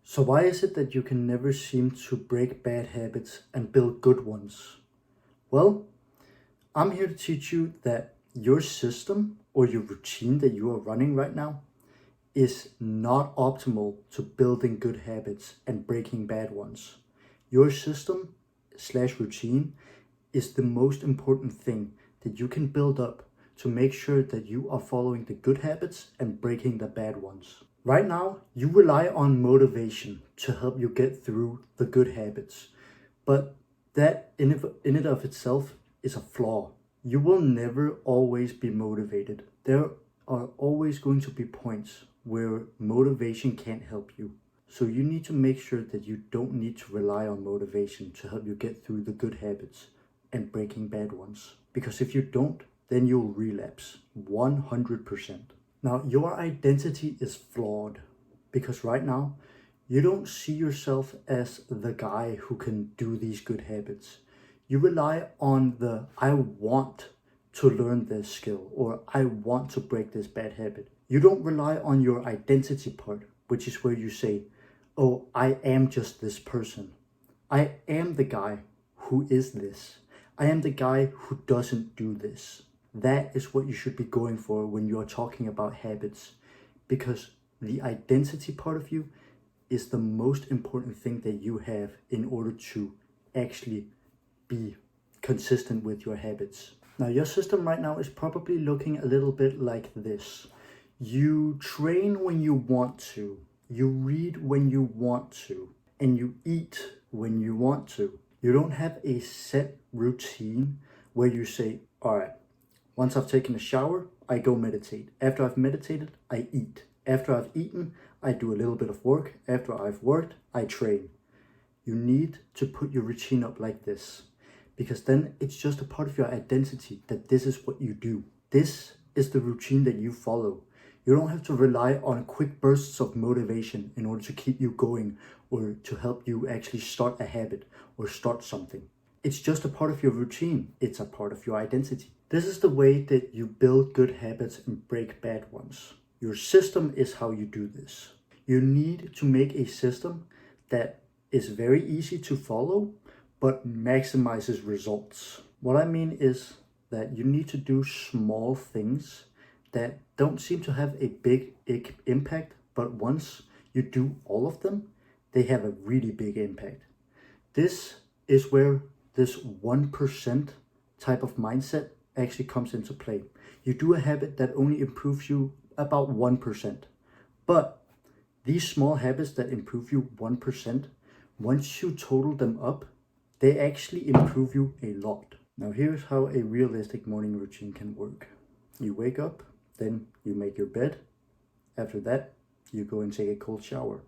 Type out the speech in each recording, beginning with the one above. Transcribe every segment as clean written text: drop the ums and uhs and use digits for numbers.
So why is it that you can never seem to break bad habits and build good ones? Well, I'm here to teach you that your system or your routine that you are running right now is not optimal to building good habits and breaking bad ones. Your system slash routine is the most important thing that you can build up to make sure that you are following the good habits and breaking the bad ones. Right now, you rely on motivation to help you get through the good habits, but that in it of itself is a flaw. You will never always be motivated. There are always going to be points where motivation can't help you. So you need to make sure that you don't need to rely on motivation to help you get through the good habits and breaking bad ones. Because if you don't, then you'll relapse 100%. Now, your identity is flawed because right now you don't see yourself as the guy who can do these good habits. You rely on the I want to learn this skill or I want to break this bad habit. You don't rely on your identity part, which is where you say, oh, I am just this person. I am the guy who is this. I am the guy who doesn't do this. That is what you should be going for when you are talking about habits, because the identity part of you is the most important thing that you have in order to actually be consistent with your habits. Now, your system right now is probably looking a little bit like this. You train when you want to, you read when you want to, and you eat when you want to. You don't have a set routine where you say, all right, once I've taken a shower, I go meditate. After I've meditated, I eat. After I've eaten, I do a little bit of work. After I've worked, I train. You need to put your routine up like this, because then it's just a part of your identity that this is what you do. This is the routine that you follow. You don't have to rely on quick bursts of motivation in order to keep you going or to help you actually start a habit or start something. It's just a part of your routine. It's a part of your identity. This is the way that you build good habits and break bad ones. Your system is how you do this. You need to make a system that is very easy to follow, but maximizes results. What I mean is that you need to do small things that don't seem to have a big impact, but once you do all of them, they have a really big impact. This is where this 1% type of mindset actually comes into play. You do a habit that only improves you about 1%, but these small habits that improve you 1%, once you total them up, they actually improve you a lot. Now, here's how a realistic morning routine can work. You wake up, then you make your bed. After that, you go and take a cold shower.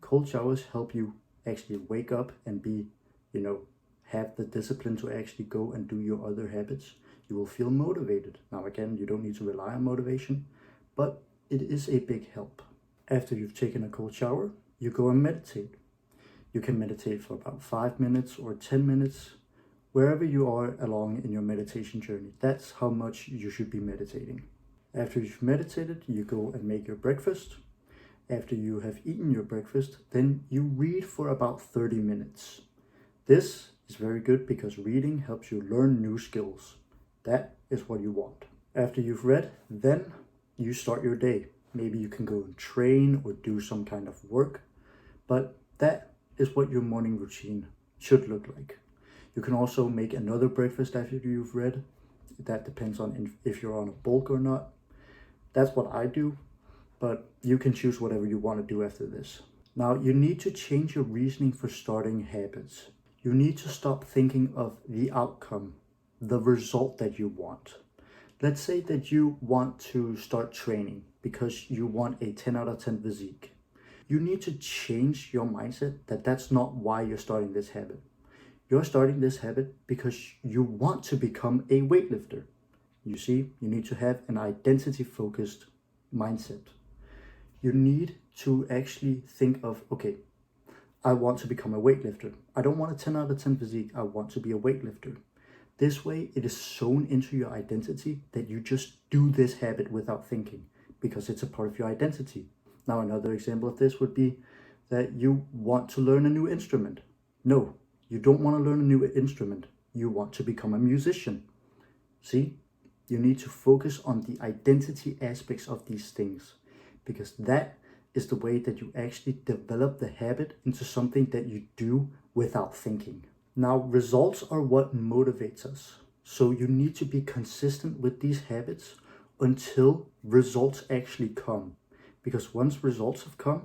Cold showers help you actually wake up and be, have the discipline to actually go and do your other habits. You will feel motivated. Now, again, you don't need to rely on motivation, but it is a big help. After you've taken a cold shower, you go and meditate. You can meditate for about 5 minutes or 10 minutes, wherever you are along in your meditation journey. That's how much you should be meditating. After you've meditated, you go and make your breakfast. After you have eaten your breakfast, then you read for about 30 minutes. This is very good because reading helps you learn new skills. That is what you want. After you've read, then you start your day. Maybe you can go and train or do some kind of work, but that is what your morning routine should look like. You can also make another breakfast after you've read. That depends on if you're on a bulk or not. That's what I do, but you can choose whatever you want to do after this. Now, you need to change your reasoning for starting habits. You need to stop thinking of the outcome, the result that you want. Let's say that you want to start training because you want a 10 out of 10 physique. You need to change your mindset that that's not why you're starting this habit. You're starting this habit because you want to become a weightlifter. You see, you need to have an identity-focused mindset. You need to actually think of, okay, I want to become a weightlifter. I don't want a 10 out of 10 physique. I want to be a weightlifter. This way, it is sewn into your identity that you just do this habit without thinking because it's a part of your identity. Now, another example of this would be that you want to learn a new instrument. No, you don't want to learn a new instrument. You want to become a musician. See, you need to focus on the identity aspects of these things, because that is the way that you actually develop the habit into something that you do without thinking. Now, results are what motivates us. So you need to be consistent with these habits until results actually come. Because once results have come,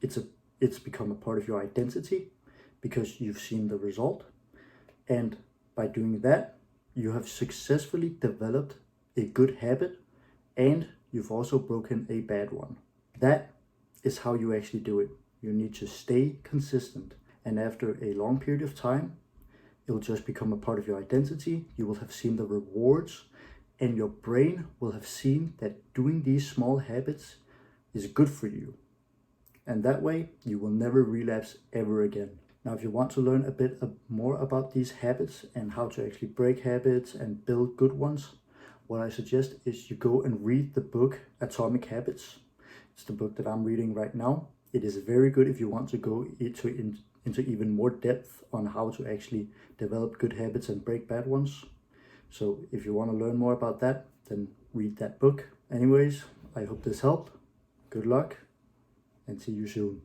it's become a part of your identity because you've seen the result. And by doing that, you have successfully developed a good habit and you've also broken a bad one. That is how you actually do it. You need to stay consistent. And after a long period of time, it will just become a part of your identity. You will have seen the rewards and your brain will have seen that doing these small habits is good for you. And that way you will never relapse ever again. Now, if you want to learn a bit more about these habits and how to actually break habits and build good ones, what I suggest is you go and read the book Atomic Habits. It's the book that I'm reading right now. It is very good if you want to go into even more depth on how to actually develop good habits and break bad ones. So if you want to learn more about that, then read that book. Anyways, I hope this helped. Good luck and see you soon.